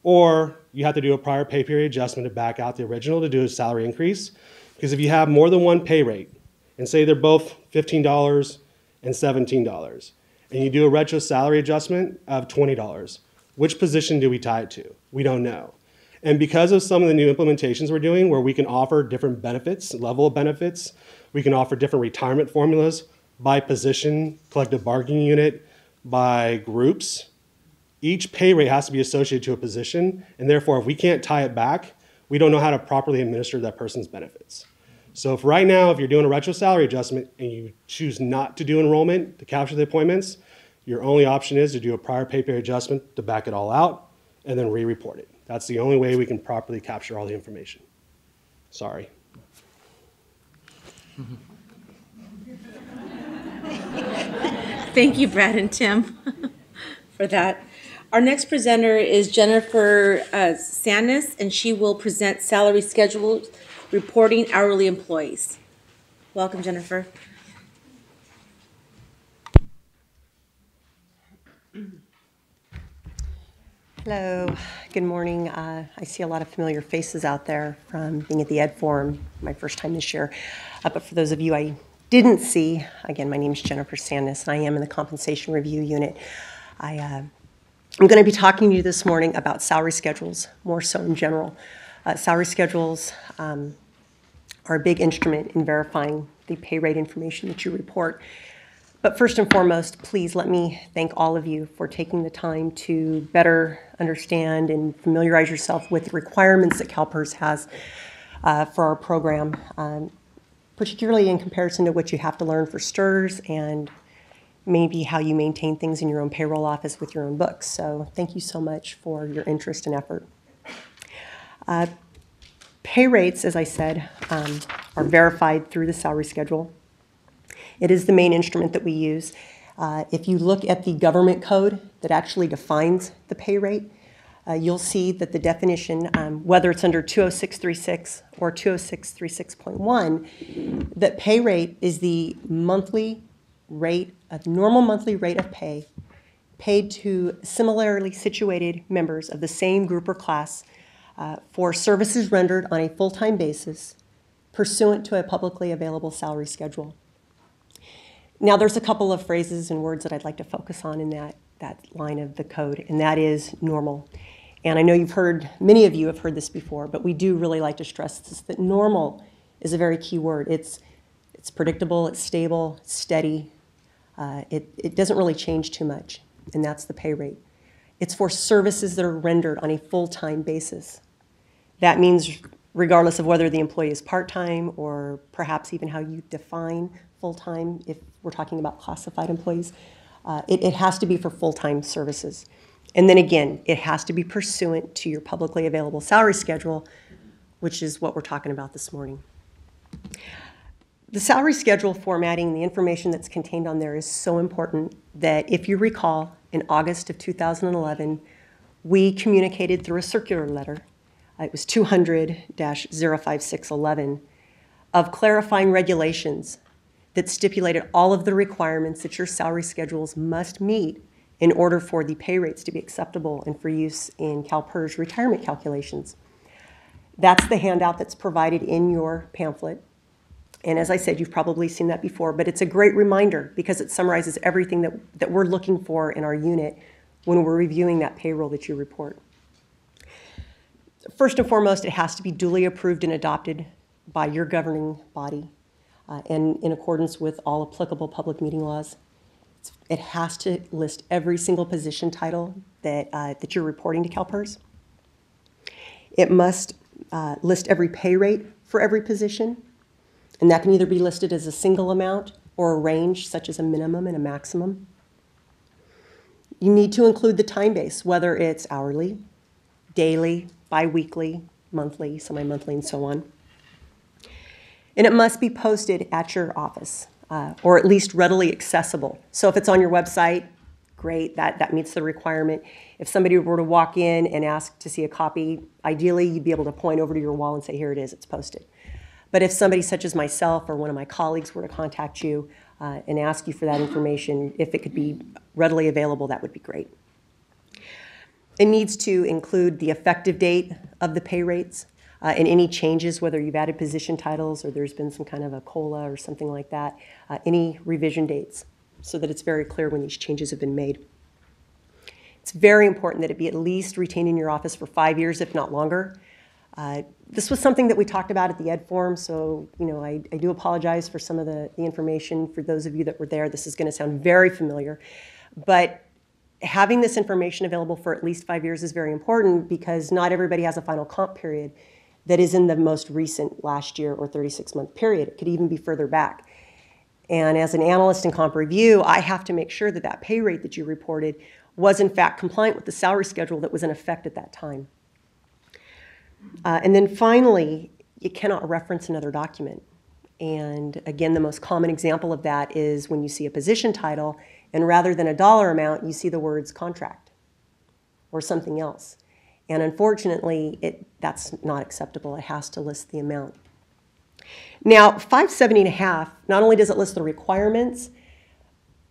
Or you have to do a prior pay period adjustment to back out the original to do a salary increase. Because if you have more than one pay rate, and say they're both $15 and $17, and you do a retro salary adjustment of $20, which position do we tie it to? We don't know. And because of some of the new implementations we're doing where we can offer different benefits, level of benefits, we can offer different retirement formulas by position, collective bargaining unit, by groups. Each pay rate has to be associated to a position, and therefore if we can't tie it back, we don't know how to properly administer that person's benefits. So if right now, if you're doing a retro salary adjustment and you choose not to do enrollment to capture the appointments, your only option is to do a prior pay period adjustment to back it all out and then re-report it. That's the only way we can properly capture all the information. Sorry.
Thank you, Brad and Tim, for that. Our next presenter is Jennifer Sandus, and she will present salary schedules reporting hourly employees. Welcome, Jennifer.
Hello, good morning. I see a lot of familiar faces out there from being at the Ed Forum, my first time this year. But for those of you I didn't see, again, my name is Jennifer Sandus, and I am in the Compensation Review Unit. I'm going to be talking to you this morning about salary schedules, more so in general. Salary schedules are a big instrument in verifying the pay rate information that you report. But first and foremost, please let me thank all of you for taking the time to better understand and familiarize yourself with the requirements that CalPERS has for our program, particularly in comparison to what you have to learn for STRS and maybe how you maintain things in your own payroll office with your own books. So thank you so much for your interest and effort. Pay rates, as I said, are verified through the salary schedule. It is the main instrument that we use. If you look at the government code that actually defines the pay rate, you'll see that the definition, whether it's under 20636 or 20636.1, that pay rate is the monthly rate, a normal monthly rate of pay paid to similarly situated members of the same group or class for services rendered on a full-time basis pursuant to a publicly available salary schedule. Now, there's a couple of phrases and words that I'd like to focus on in that line of the code, and that is normal. And I know many of you have heard this before, but we do really like to stress this, that normal is a very key word. It's predictable, it's stable, it's steady. It doesn't really change too much, and that's the pay rate. It's for services that are rendered on a full-time basis. That means regardless of whether the employee is part-time or perhaps even how you define full-time, if we're talking about classified employees, it has to be for full-time services. And then again, it has to be pursuant to your publicly available salary schedule, which is what we're talking about this morning. The salary schedule formatting, the information that's contained on there is so important that if you recall, in August of 2011, we communicated through a circular letter, it was 200-05611, of clarifying regulations that stipulated all of the requirements that your salary schedules must meet in order for the pay rates to be acceptable and for use in CalPERS retirement calculations. That's the handout that's provided in your pamphlet. And as I said, you've probably seen that before, but it's a great reminder because it summarizes everything that we're looking for in our unit when we're reviewing that payroll that you report. First and foremost, it has to be duly approved and adopted by your governing body and in accordance with all applicable public meeting laws. It has to list every single position title that you're reporting to CalPERS. It must list every pay rate for every position, and that can either be listed as a single amount or a range, such as a minimum and a maximum. You need to include the time base, whether it's hourly, daily, biweekly, monthly, semi-monthly, and so on. And it must be posted at your office, or at least readily accessible. So if it's on your website, great, that meets the requirement. If somebody were to walk in and ask to see a copy, ideally you'd be able to point over to your wall and say, here it is, it's posted. But if somebody such as myself or one of my colleagues were to contact you and ask you for that information, if it could be readily available, that would be great. It needs to include the effective date of the pay rates and any changes, whether you've added position titles or there's been some kind of a COLA or something like that, any revision dates, so that it's very clear when these changes have been made. It's very important that it be at least retained in your office for 5 years, if not longer. This was something that we talked about at the Ed Forum, so I do apologize for some of the information. For those of you that were there, this is going to sound very familiar. But having this information available for at least 5 years is very important because not everybody has a final comp period that is in the most recent last year or 36-month period. It could even be further back. And as an analyst in comp review, I have to make sure that that pay rate that you reported was in fact compliant with the salary schedule that was in effect at that time. And then finally, you cannot reference another document. And again, the most common example of that is when you see a position title, and rather than a dollar amount, you see the words contract or something else. And unfortunately, that's not acceptable. It has to list the amount. Now, 570.5, not only does it list the requirements,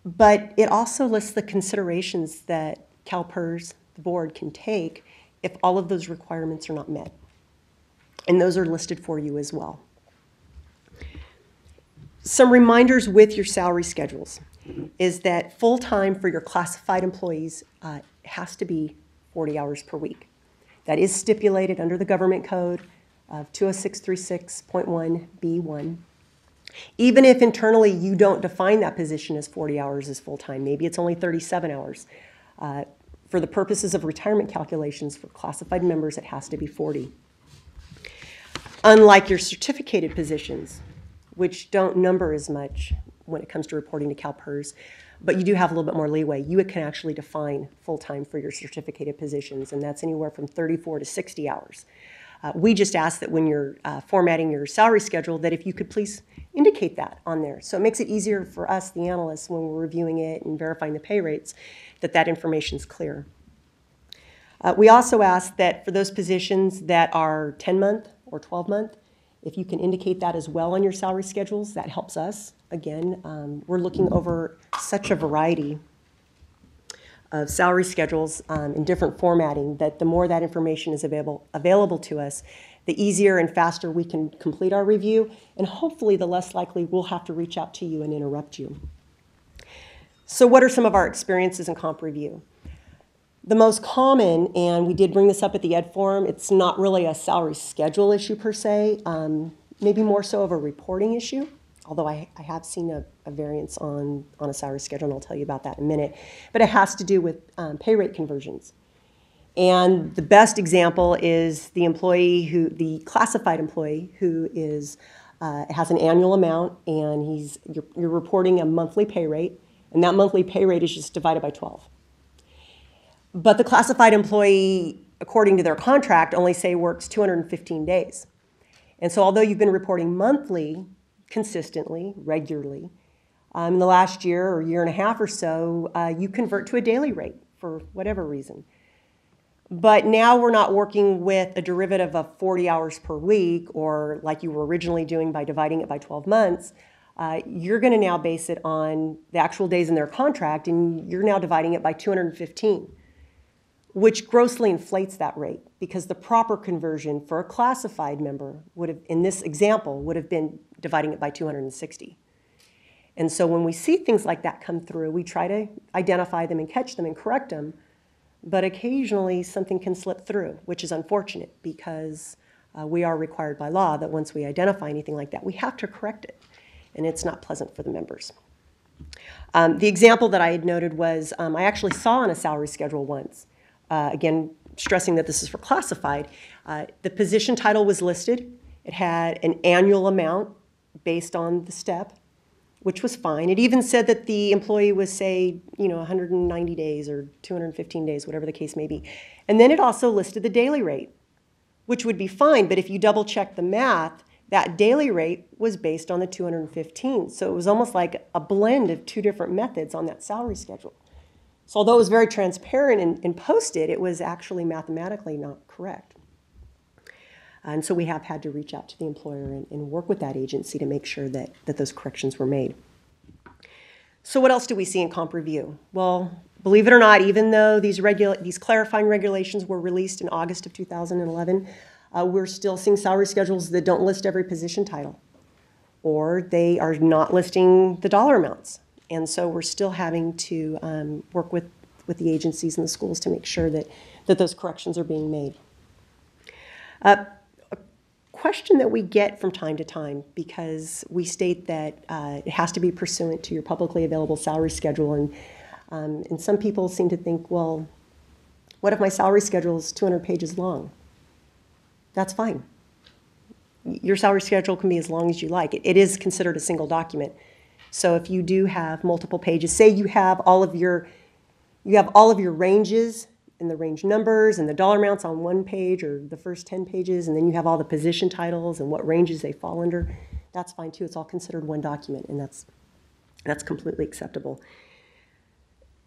but it also lists the considerations that CalPERS, the board, can take if all of those requirements are not met. And those are listed for you as well. Some reminders with your salary schedules is that full-time for your classified employees has to be 40 hours per week. That is stipulated under the government code of 20636.1B1. Even if internally you don't define that position as 40 hours as full-time, maybe it's only 37 hours. For the purposes of retirement calculations for classified members, it has to be 40. Unlike your certificated positions, which don't number as much when it comes to reporting to CalPERS, but you do have a little bit more leeway. You can actually define full-time for your certificated positions, and that's anywhere from 34 to 60 hours. We just ask that when you're formatting your salary schedule that if you could please indicate that on there. So it makes it easier for us, the analysts, when we're reviewing it and verifying the pay rates, that information is clear. We also ask that for those positions that are 10-month or 12-month, if you can indicate that as well on your salary schedules, that helps us. Again, we're looking over such a variety of salary schedules in different formatting that the more that information is available to us, the easier and faster we can complete our review, and hopefully the less likely we'll have to reach out to you and interrupt you. So what are some of our experiences in comp review? The most common, and we did bring this up at the Ed Forum, it's not really a salary schedule issue per se, maybe more so of a reporting issue, although I have seen a variance on a salary schedule, and I'll tell you about that in a minute. But it has to do with pay rate conversions. And the best example is the classified employee who has an annual amount, and you're reporting a monthly pay rate, and that monthly pay rate is just divided by 12. But the classified employee, according to their contract, only say works 215 days. And so although you've been reporting monthly, consistently, regularly, in the last year or year and a half or so, you convert to a daily rate for whatever reason. But now we're not working with a derivative of 40 hours per week, or like you were originally doing by dividing it by 12 months. You're going to now base it on the actual days in their contract, and you're now dividing it by 215. Which grossly inflates that rate, because the proper conversion for a classified member would have, in this example, would have been dividing it by 260. And so when we see things like that come through, we try to identify them and catch them and correct them, but occasionally something can slip through, which is unfortunate, because we are required by law that once we identify anything like that, we have to correct it, and it's not pleasant for the members. The example that I had noted was I actually saw on a salary schedule once, again, stressing that this is for classified, the position title was listed. It had an annual amount based on the step, which was fine. It even said that the employee was, say, 190 days or 215 days, whatever the case may be. And then it also listed the daily rate, which would be fine. But if you double check the math, that daily rate was based on the 215. So it was almost like a blend of two different methods on that salary schedule. So although it was very transparent and posted, it was actually mathematically not correct. And so we have had to reach out to the employer and work with that agency to make sure that those corrections were made. So what else do we see in comp review? Well, believe it or not, even though these clarifying regulations were released in August of 2011, we're still seeing salary schedules that don't list every position title, or they are not listing the dollar amounts. And so we're still having to work with the agencies and the schools to make sure that those corrections are being made. A question that we get from time to time, because we state that it has to be pursuant to your publicly available salary schedule, and some people seem to think, well, what if my salary schedule is 200 pages long? That's fine. Your salary schedule can be as long as you like. It is considered a single document. So if you do have multiple pages, say you have all of your ranges and the range numbers and the dollar amounts on one page or the first 10 pages, and then you have all the position titles and what ranges they fall under, that's fine too. It's all considered one document, and that's completely acceptable.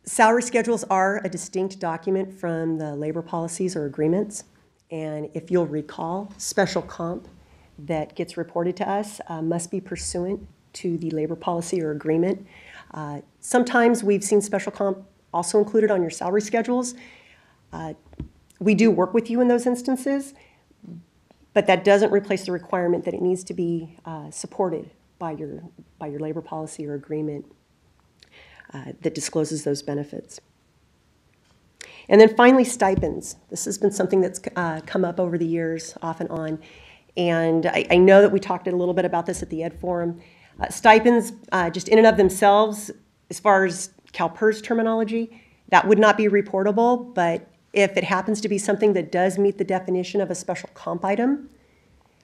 Salary schedules are a distinct document from the labor policies or agreements, and if you'll recall, special comp that gets reported to us must be pursuant to the labor policy or agreement. Sometimes we've seen special comp also included on your salary schedules. We do work with you in those instances, but that doesn't replace the requirement that it needs to be supported by your labor policy or agreement that discloses those benefits. And then finally, stipends. This has been something that's come up over the years, off and on. And I know that we talked a little bit about this at the Ed Forum. Stipends, just in and of themselves, as far as CalPERS terminology, that would not be reportable, but if it happens to be something that does meet the definition of a special comp item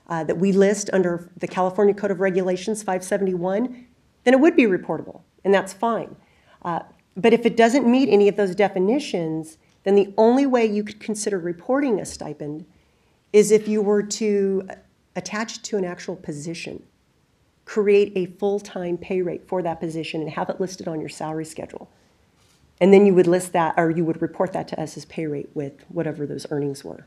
that we list under the California Code of Regulations 571, then it would be reportable, and that's fine. But if it doesn't meet any of those definitions, then the only way you could consider reporting a stipend is if you were to attach it to an actual position, create a full-time pay rate for that position and have it listed on your salary schedule. And then you would list that, or you would report that to us as pay rate with whatever those earnings were.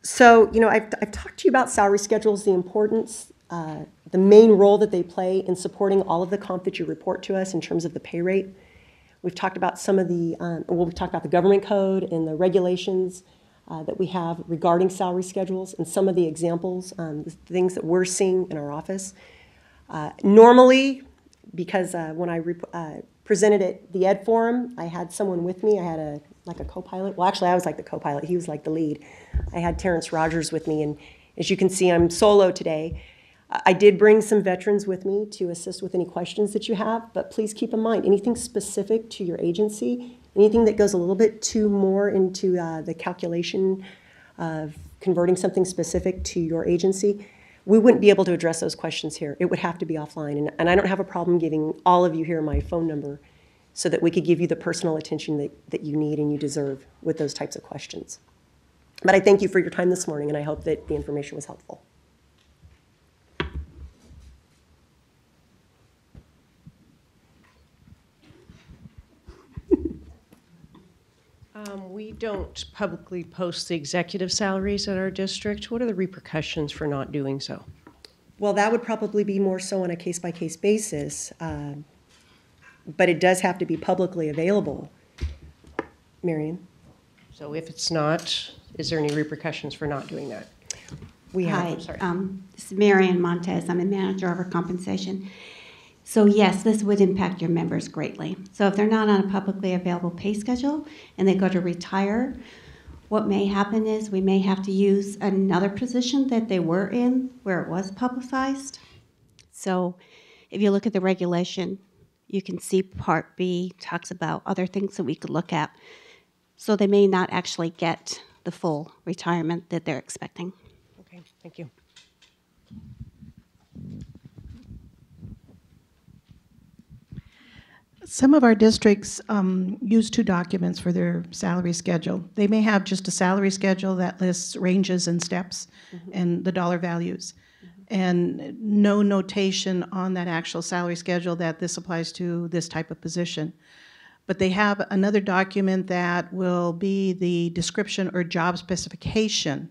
So, I've talked to you about salary schedules, the importance, the main role that they play in supporting all of the comp that you report to us in terms of the pay rate. We've talked about some of the, we've talked about the government code and the regulations. that we have regarding salary schedules and some of the examples, the things that we're seeing in our office. Normally, because when I presented at the Ed Forum, I had someone with me. I had like a co-pilot. Well, actually, I was like the co-pilot. He was like the lead. I had Terrence Rogers with me, and as you can see, I'm solo today. I did bring some veterans with me to assist with any questions that you have, but please keep in mind, anything specific to your agency, anything that goes a little bit too more into the calculation of converting something specific to your agency, we wouldn't be able to address those questions here. It would have to be offline, and I don't have a problem giving all of you here my phone number so that we could give you the personal attention that you need and you deserve with those types of questions. But I thank you for your time this morning, and I hope that the information was helpful.
We don't publicly post the executive salaries at our district. What are the repercussions for not doing so?
Well, that would probably be more so on a case-by-case basis, but it does have to be publicly available. Marion?
So if it's not, is there any repercussions for not doing that?
Hi, this is Marion Montez. I'm a manager of our compensation. So yes, this would impact your members greatly. So if they're not on a publicly available pay schedule and they go to retire, what may happen is we may have to use another position that they were in where it was publicized. So if you look at the regulation, you can see Part B talks about other things that we could look at. So they may not actually get the full retirement that they're expecting.
Okay, thank you.
Some of our districts use two documents for their salary schedule. They may have just a salary schedule that lists ranges and steps and the dollar values, and no notation on that actual salary schedule that this applies to this type of position. But they have another document that will be the description or job specification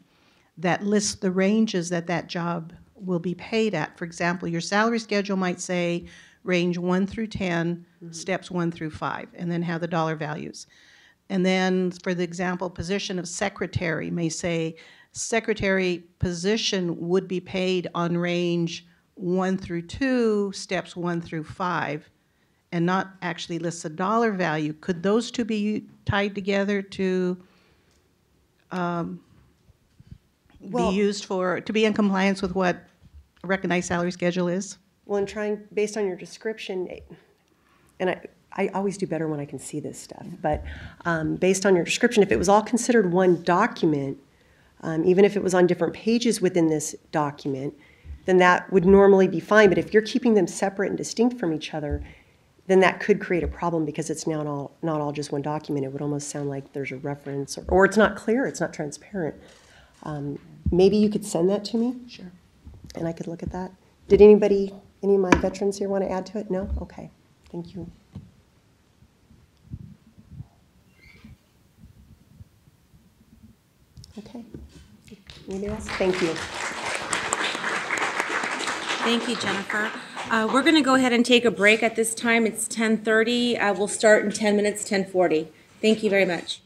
that lists the ranges that that job will be paid at. For example, your salary schedule might say range 1 through 10, steps 1 through 5, and then have the dollar values. And then for the example, position of secretary may say secretary position would be paid on range 1 through 2, steps 1 through 5, and not actually list a dollar value. Could those two be tied together to be used for, to be in compliance with what a recognized salary schedule is?
Well, and trying, based on your description, and I always do better when I can see this stuff, but based on your description, if it was all considered one document, even if it was on different pages within this document, then that would normally be fine. But if you're keeping them separate and distinct from each other, then that could create a problem because it's now not all just one document. It would almost sound like there's a reference, or it's not clear, it's not transparent. Maybe you could send that to me?
Sure.
And I could look at that. Did any of my veterans here want to add to it? No? Okay. Thank you. Okay. Anybody else? Thank you.
Thank you, Jennifer. We're going to go ahead and take a break at this time. It's 10:30. We'll start in 10 minutes, 10:40. Thank you very much.